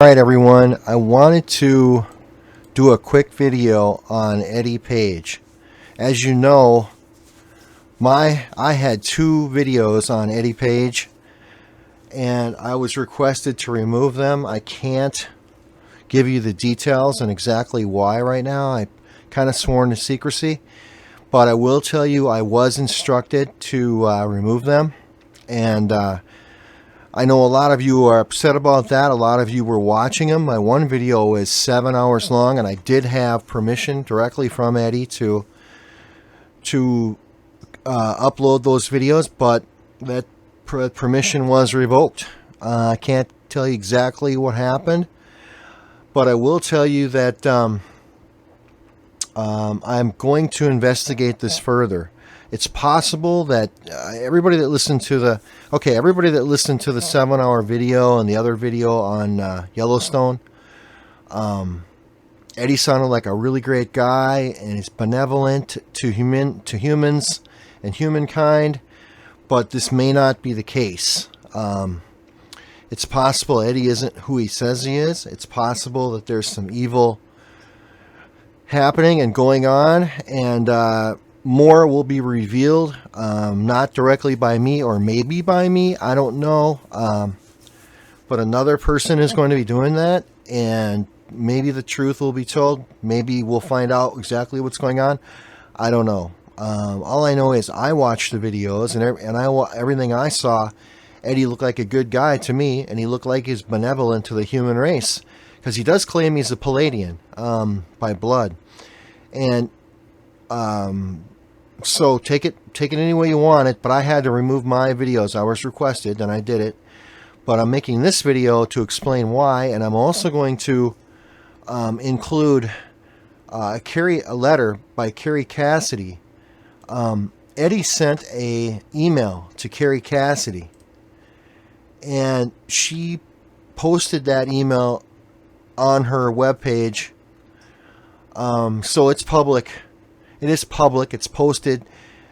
Alright everyone, I wanted to do a quick video on Eddie Page. As you know, I had two videos on Eddie Page and I was requested to remove them. I can't give you the details and exactly why right now. I kind of sworn to secrecy, but I will tell you I was instructed to remove them, and I know a lot of you are upset about that. A lot of you were watching them. My one video is 7 hours long, and I did have permission directly from Eddie to upload those videos, but that permission was revoked. I can't tell you exactly what happened, but I will tell you that I'm going to investigate this further. It's possible that everybody that listened to the 7-hour video and the other video on Yellowstone, Eddie sounded like a really great guy and he's benevolent to humans and humankind, but this may not be the case. It's possible Eddie isn't who he says he is. It's possible that there's some evil happening and going on, and more will be revealed, not directly by me or maybe by me, I don't know, but another person is going to be doing that, and maybe the truth will be told. Maybe we'll find out exactly what's going on. I don't know. All I know is I watched the videos, and everything I saw, Eddie looked like a good guy to me, and he looked like he's benevolent to the human race, because he does claim he's a Pleiadian by blood. And so take it any way you want it, but I had to remove my videos. I was requested, and I did it. But I'm making this video to explain why, and I'm also going to include a letter by Carrie Cassidy. Eddie sent a email to Carrie Cassidy, and she posted that email on her webpage. So it's public. It is public. It's posted.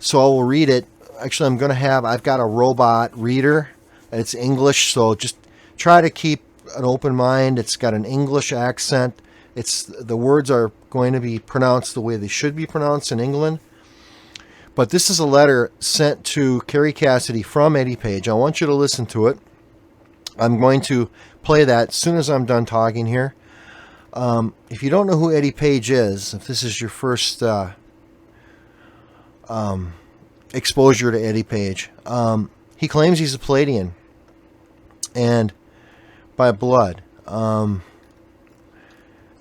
So I will read it. Actually, I've got a robot reader. It's English, so just try to keep an open mind. It's got an English accent. The words are going to be pronounced the way they should be pronounced in England. But this is a letter sent to Carrie Cassidy from Eddie Page. I want you to listen to it. I'm going to play that as soon as I'm done talking here. If you don't know who Eddie Page is, if this is your first exposure to Eddie Page, he claims he's a Pleiadian, and by blood, and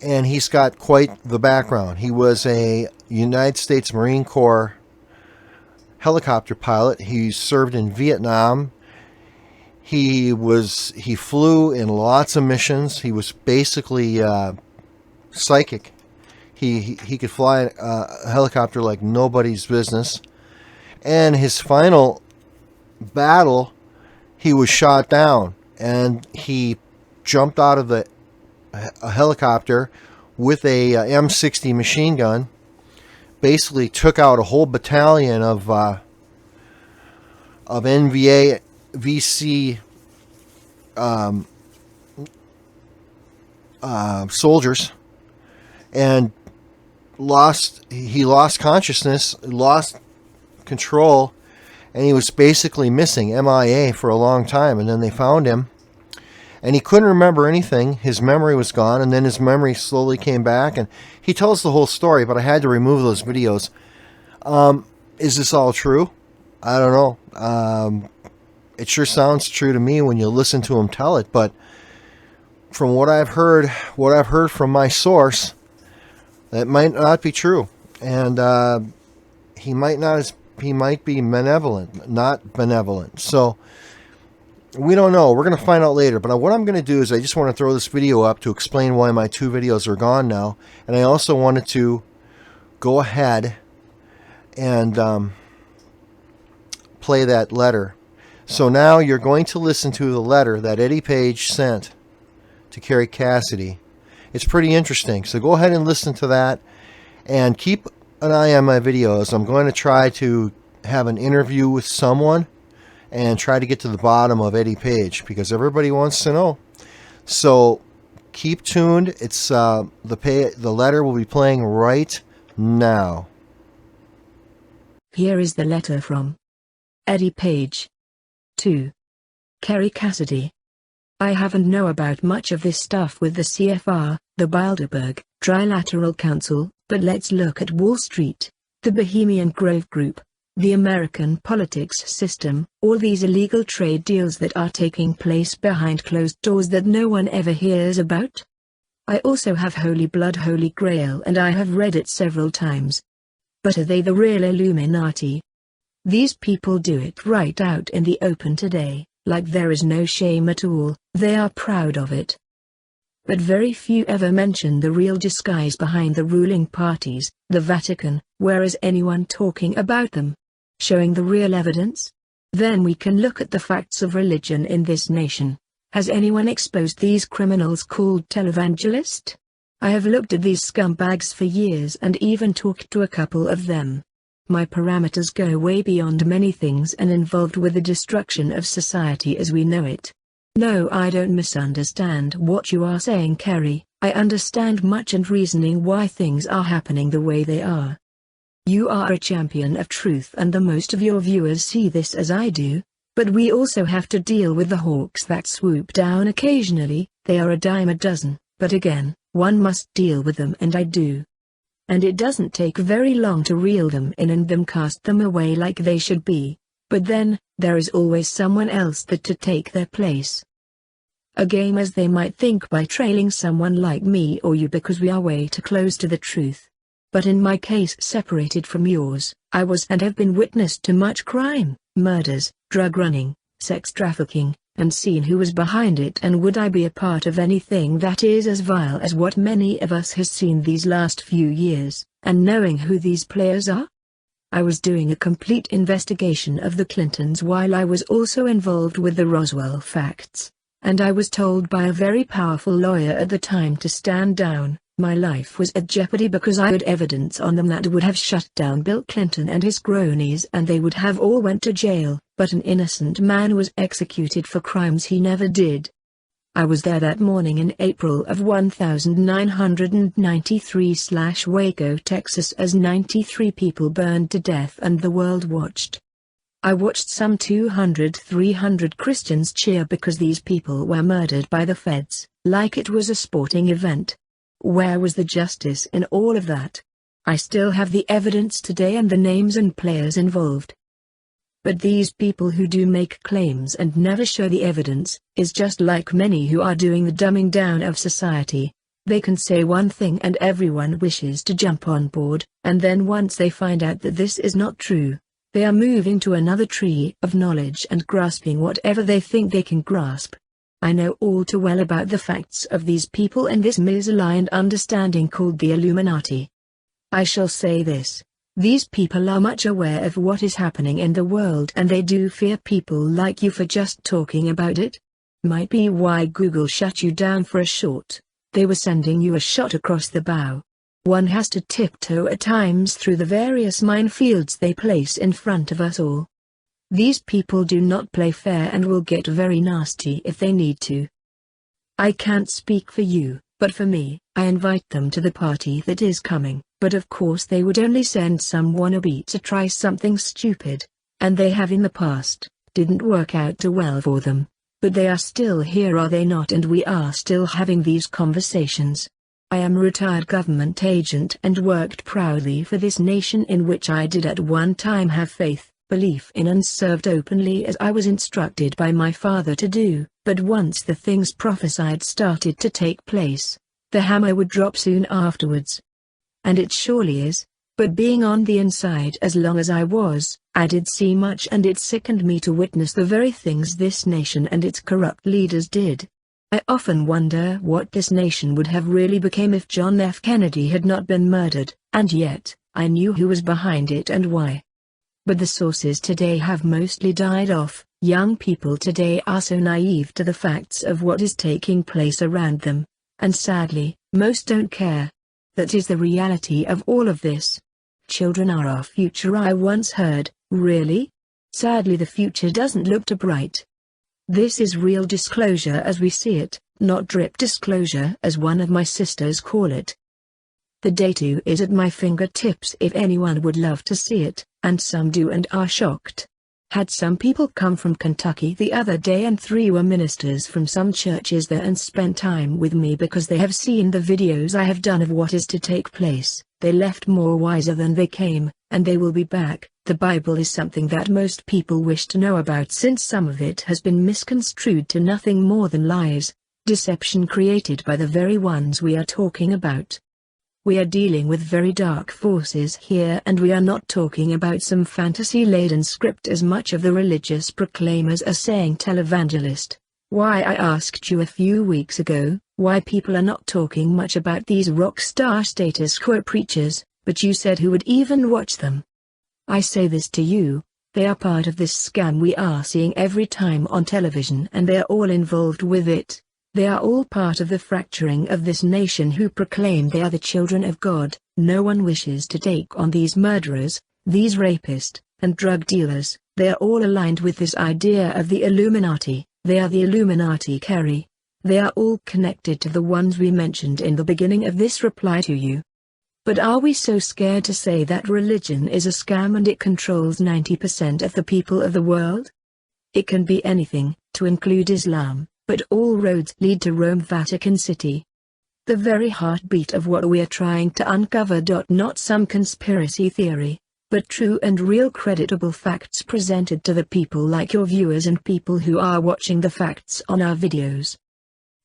he's got quite the background. He was a United States Marine Corps helicopter pilot. He served in Vietnam. He flew in lots of missions. He was basically psychic. He could fly a helicopter like nobody's business. And his final battle, he was shot down, and he jumped out of a helicopter with a M60 machine gun. Basically, took out a whole battalion of NVA VC soldiers, and he lost consciousness, lost control, and he was basically missing, MIA, for a long time. And then they found him, and he couldn't remember anything. His memory was gone, and then his memory slowly came back, and he tells the whole story, but I had to remove those videos. Is this all true? I don't know. It sure sounds true to me when you listen to him tell it, but from what I've heard from my source, that might not be true, and he might be malevolent, not benevolent. So we don't know. We're going to find out later. But what I'm going to do is I just want to throw this video up to explain why my two videos are gone now, and I also wanted to go ahead and play that letter. So now you're going to listen to the letter that Eddie Page sent to Carrie Cassidy. It's pretty interesting. So go ahead and listen to that, and keep an eye on my videos. I'm going to try to have an interview with someone and try to get to the bottom of Eddie Page, because everybody wants to know. So Keep tuned. It's the letter will be playing right now. Here is the letter from Eddie Page to Kerry Cassidy. I haven't know about much of this stuff with the CFR, the Bilderberg Trilateral Council, but let's look at Wall Street, the Bohemian Grove Group, the American politics system, all these illegal trade deals that are taking place behind closed doors that no one ever hears about. I also have Holy Blood Holy Grail and I have read it several times. But are they the real Illuminati? These people do it right out in the open today, like there is no shame at all, they are proud of it. But very few ever mention the real disguise behind the ruling parties, the Vatican. Where is anyone talking about them? Showing the real evidence? Then we can look at the facts of religion in this nation. Has anyone exposed these criminals called televangelists? I have looked at these scumbags for years and even talked to a couple of them. My parameters go way beyond many things and involved with the destruction of society as we know it. No, I don't misunderstand what you are saying, Kerry. I understand much and reasoning why things are happening the way they are. You are a champion of truth and the most of your viewers see this as I do. But we also have to deal with the hawks that swoop down occasionally. They are a dime a dozen, but again, one must deal with them and I do. And it doesn't take very long to reel them in and then cast them away like they should be. But then, there is always someone else that to take their place. A game as they might think by trailing someone like me or you because we are way too close to the truth. But in my case separated from yours, I was and have been witness to much crime, murders, drug running, sex trafficking, and seen who was behind it, and would I be a part of anything that is as vile as what many of us has seen these last few years, and knowing who these players are? I was doing a complete investigation of the Clintons while I was also involved with the Roswell facts, and I was told by a very powerful lawyer at the time to stand down. My life was at jeopardy because I had evidence on them that would have shut down Bill Clinton and his cronies and they would have all went to jail, but an innocent man was executed for crimes he never did. I was there that morning in April of 1993/Waco, Texas as 93 people burned to death and the world watched. I watched some 200-300 Christians cheer because these people were murdered by the feds, like it was a sporting event. Where was the justice in all of that? I still have the evidence today and the names and players involved. But these people who do make claims and never show the evidence, is just like many who are doing the dumbing down of society. They can say one thing and everyone wishes to jump on board, and then once they find out that this is not true, they are moving to another tree of knowledge and grasping whatever they think they can grasp. I know all too well about the facts of these people and this misaligned understanding called the Illuminati. I shall say this. These people are much aware of what is happening in the world and they do fear people like you for just talking about it. Might be why Google shut you down for a short. They were sending you a shot across the bow. One has to tiptoe at times through the various minefields they place in front of us all. These people do not play fair and will get very nasty if they need to. I can't speak for you, but for me, I invite them to the party that is coming, but of course they would only send some wannabe to try something stupid, and they have in the past, didn't work out too well for them, but they are still here, are they not? And we are still having these conversations. I am a retired government agent and worked proudly for this nation in which I did at one time have faith. Belief in and served openly as I was instructed by my father to do, but once the things prophesied started to take place, the hammer would drop soon afterwards. And it surely is, but being on the inside as long as I was, I did see much and it sickened me to witness the very things this nation and its corrupt leaders did. I often wonder what this nation would have really become if John F. Kennedy had not been murdered, and yet, I knew who was behind it and why. But the sources today have mostly died off. Young people today are so naive to the facts of what is taking place around them, and sadly, most don't care. That is the reality of all of this. Children are our future, I once heard. Really? Sadly the future doesn't look too bright. This is real disclosure as we see it, not drip disclosure as one of my sisters call it. The data is at my fingertips if anyone would love to see it, and some do and are shocked. Had some people come from Kentucky the other day, and 3 were ministers from some churches there, and spent time with me because they have seen the videos I have done of what is to take place. They left more wiser than they came, and they will be back. The Bible is something that most people wish to know about, since some of it has been misconstrued to nothing more than lies, deception created by the very ones we are talking about. We are dealing with very dark forces here, and we are not talking about some fantasy-laden script as much of the religious proclaimers are saying. Televangelist, why I asked you a few weeks ago, why people are not talking much about these rock star status quo preachers, but you said who would even watch them. I say this to you, they are part of this scam we are seeing every time on television, and they are all involved with it. They are all part of the fracturing of this nation who proclaim they are the children of God. No one wishes to take on these murderers, these rapists, and drug dealers. They are all aligned with this idea of the Illuminati. They are the Illuminati, Kerry. They are all connected to the ones we mentioned in the beginning of this reply to you. But are we so scared to say that religion is a scam and it controls 90% of the people of the world? It can be anything, to include Islam. But all roads lead to Rome, Vatican City. The very heartbeat of what we are trying to uncover. Not some conspiracy theory, but true and real creditable facts presented to the people like your viewers and people who are watching the facts on our videos.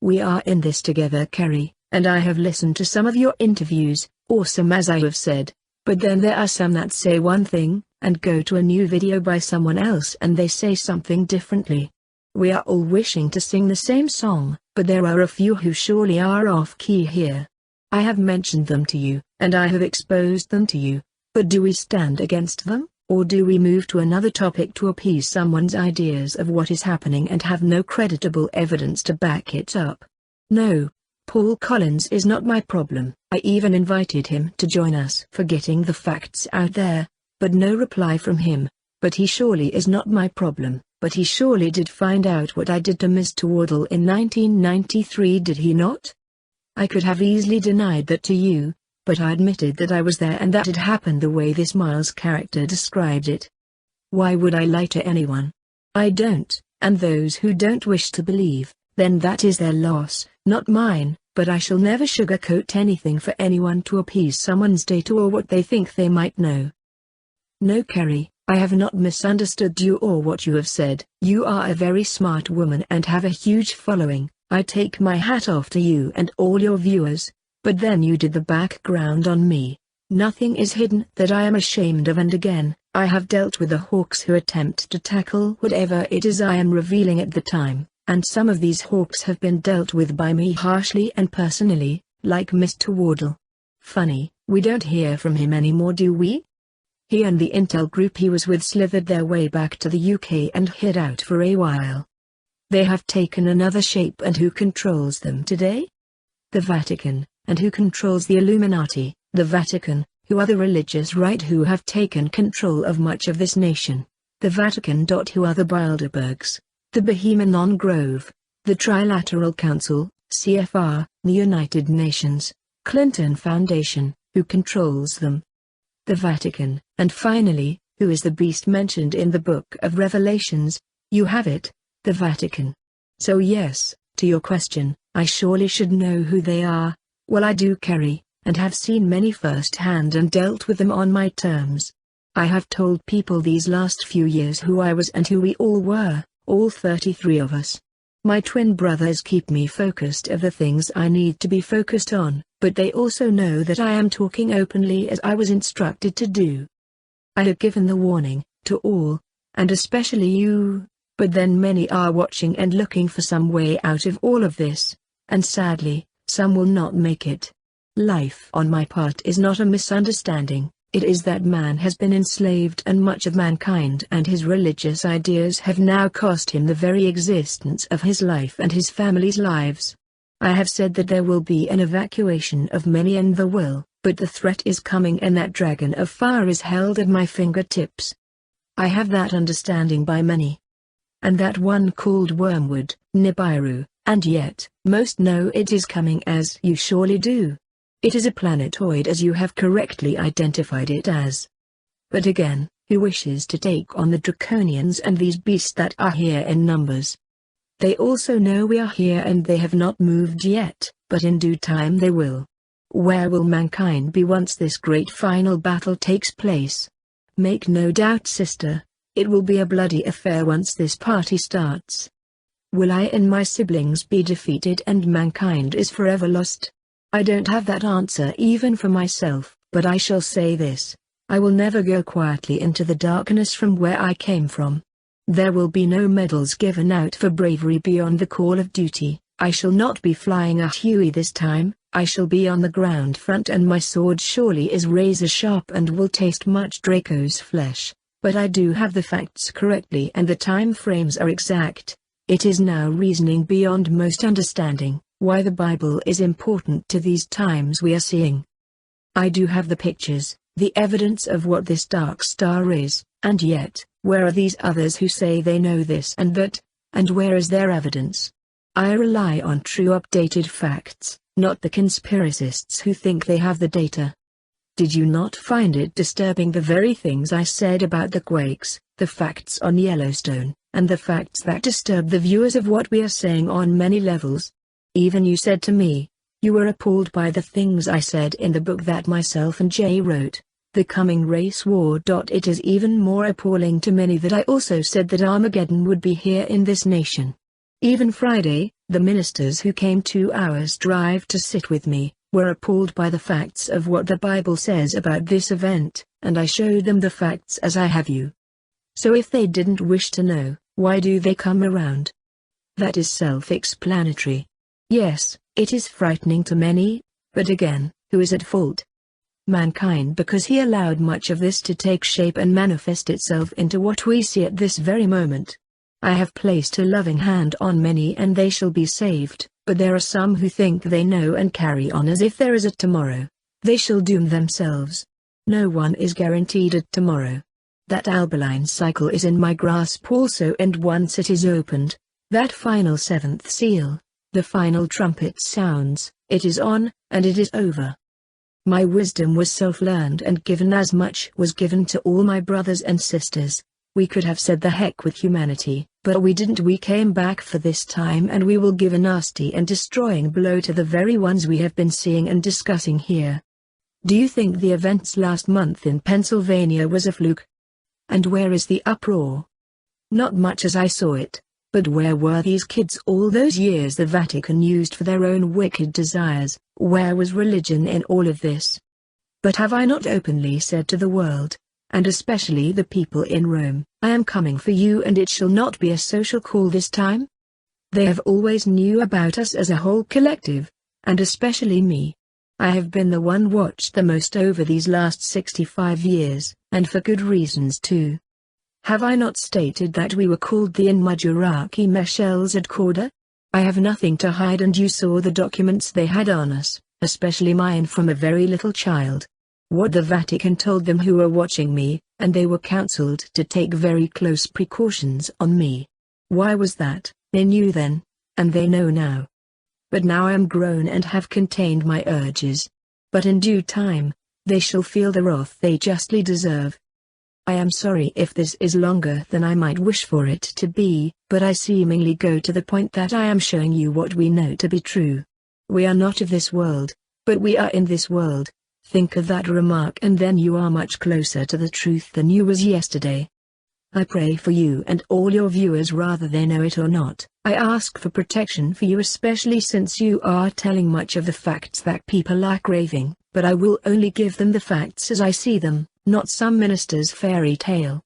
We are in this together, Kerry, and I have listened to some of your interviews, awesome as I have said, but then there are some that say one thing, and go to a new video by someone else and they say something differently. We are all wishing to sing the same song, but there are a few who surely are off-key here. I have mentioned them to you, and I have exposed them to you, but do we stand against them, or do we move to another topic to appease someone's ideas of what is happening and have no creditable evidence to back it up? No, Paul Collins is not my problem. I even invited him to join us for getting the facts out there, but no reply from him. But he surely is not my problem. But he surely did find out what I did to Mr. Wardle in 1993, did he not? I could have easily denied that to you, but I admitted that I was there and that it happened the way this Miles character described it. Why would I lie to anyone? I don't, and those who don't wish to believe, then that is their loss, not mine, but I shall never sugarcoat anything for anyone to appease someone's data or what they think they might know. No, Kerry. I have not misunderstood you or what you have said. You are a very smart woman and have a huge following. I take my hat off to you and all your viewers. But then you did the background on me. Nothing is hidden that I am ashamed of, and again, I have dealt with the hawks who attempt to tackle whatever it is I am revealing at the time, and some of these hawks have been dealt with by me harshly and personally, like Mr. Wardle. Funny, we don't hear from him anymore, do we? He and the intel group he was with slithered their way back to the UK and hid out for a while. They have taken another shape, and who controls them today? The Vatican. And who controls the Illuminati? The Vatican, who are the religious right who have taken control of much of this nation. The Vatican. Who are the Bilderbergs, the Bohemian Grove, the Trilateral Council, CFR, the United Nations, Clinton Foundation, who controls them? The Vatican. And finally, who is the beast mentioned in the Book of Revelations? You have it, the Vatican. So yes, to your question, I surely should know who they are. Well, I do, Kerry, and have seen many firsthand and dealt with them on my terms. I have told people these last few years who I was and who we all were, all 33 of us. My twin brothers keep me focused of the things I need to be focused on, but they also know that I am talking openly as I was instructed to do. I have given the warning, to all, and especially you, but then many are watching and looking for some way out of all of this, and sadly, some will not make it. Life on my part is not a misunderstanding, it is that man has been enslaved, and much of mankind and his religious ideas have now cost him the very existence of his life and his family's lives. I have said that there will be an evacuation of many, and there will, but the threat is coming, and that dragon of fire is held at my fingertips. I have that understanding by many. And that one called Wormwood, Nibiru, And yet, most know it is coming, as you surely do. It is a planetoid, as you have correctly identified it as. But again, who wishes to take on the draconians and these beasts that are here in numbers? They also know we are here and they have not moved yet, but in due time they will. Where will mankind be once this great final battle takes place? Make no doubt, sister, it will be a bloody affair once this party starts. Will I and my siblings be defeated and mankind is forever lost? I don't have that answer even for myself, but I shall say this: I will never go quietly into the darkness from where I came from. There will be no medals given out for bravery beyond the call of duty. I shall not be flying a Huey this time. I shall be on the ground front, and my sword surely is razor sharp and will taste much Draco's flesh. But I do have the facts correctly and the time frames are exact. It is now reasoning beyond most understanding, why the Bible is important to these times we are seeing. I do have the pictures, the evidence of what this dark star is, and yet, where are these others who say they know this and that, and where is their evidence? I rely on true updated facts, not the conspiracists who think they have the data. Did you not find it disturbing the very things I said about the quakes, the facts on Yellowstone, and the facts that disturb the viewers of what we are saying on many levels? Even you said to me, you were appalled by the things I said in the book that myself and Jay wrote, The Coming Race War. It is even more appalling to many that I also said that Armageddon would be here in this nation. Even Friday, the ministers who came 2 hours drive to sit with me, were appalled by the facts of what the Bible says about this event, and I showed them the facts as I have you. So if they didn't wish to know, why do they come around? That is self-explanatory. Yes, it is frightening to many, but again, who is at fault? Mankind, because he allowed much of this to take shape and manifest itself into what we see at this very moment. I have placed a loving hand on many and they shall be saved, but there are some who think they know and carry on as if there is a tomorrow. They shall doom themselves. No one is guaranteed a tomorrow. That albaline cycle is in my grasp also, and once it is opened, that final seventh seal, the final trumpet sounds, it is on, and it is over. My wisdom was self-learned and given as much was given to all my brothers and sisters. We could have said the heck with humanity, but we didn't. We came back for this time, and we will give a nasty and destroying blow to the very ones we have been seeing and discussing here. Do you think the events last month in Pennsylvania was a fluke? And where is the uproar? Not much as I saw it, but where were these kids all those years the Vatican used for their own wicked desires? Where was religion in all of this? But have I not openly said to the world, and especially the people in Rome, I am coming for you, and it shall not be a social call this time? They have always knew about us as a whole collective, and especially me. I have been the one watched the most over these last 65 years, and for good reasons too. Have I not stated that we were called the Inmajuraki Meshels at Corda? I have nothing to hide, and you saw the documents they had on us, especially mine from a very little child. What the Vatican told them who were watching me, and they were counseled to take very close precautions on me. Why was that? They knew then, and they know now. But now I am grown and have contained my urges. But in due time, they shall feel the wrath they justly deserve. I am sorry if this is longer than I might wish for it to be, but I seemingly go to the point that I am showing you what we know to be true. We are not of this world, but we are in this world. Think of that remark, and then you are much closer to the truth than you was yesterday. I pray for you and all your viewers, rather they know it or not. I ask for protection for you, especially since you are telling much of the facts that people are craving, but I will only give them the facts as I see them, not some minister's fairy tale.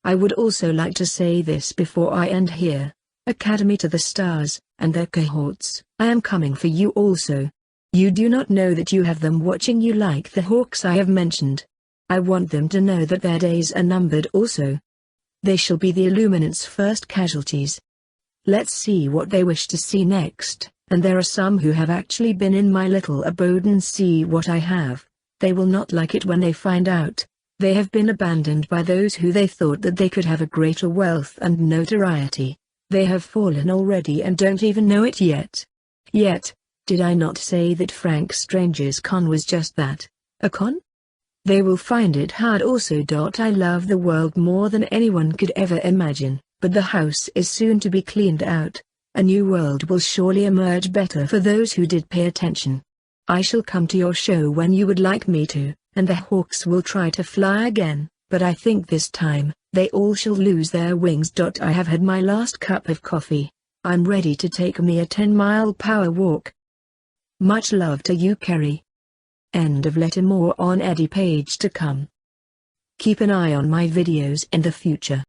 I would also like to say this before I end here. Academy to the stars, and their cohorts, I am coming for you also. You do not know that you have them watching you like the hawks I have mentioned. I want them to know that their days are numbered also. They shall be the Illuminants' first casualties. Let's see what they wish to see next, and there are some who have actually been in my little abode and see what I have. They will not like it when they find out. They have been abandoned by those who they thought that they could have a greater wealth and notoriety. They have fallen already and don't even know it yet. Yet, did I not say that Frank Strange's con was just that, a con? They will find it hard also. I love the world more than anyone could ever imagine, but the house is soon to be cleaned out. A new world will surely emerge better for those who did pay attention. I shall come to your show when you would like me to, and the hawks will try to fly again, but I think this time, they all shall lose their wings. I have had my last cup of coffee. I'm ready to take me a 10-mile power walk. Much love to you, Kerry. End of letter. More on Eddie Page to come. Keep an eye on my videos in the future.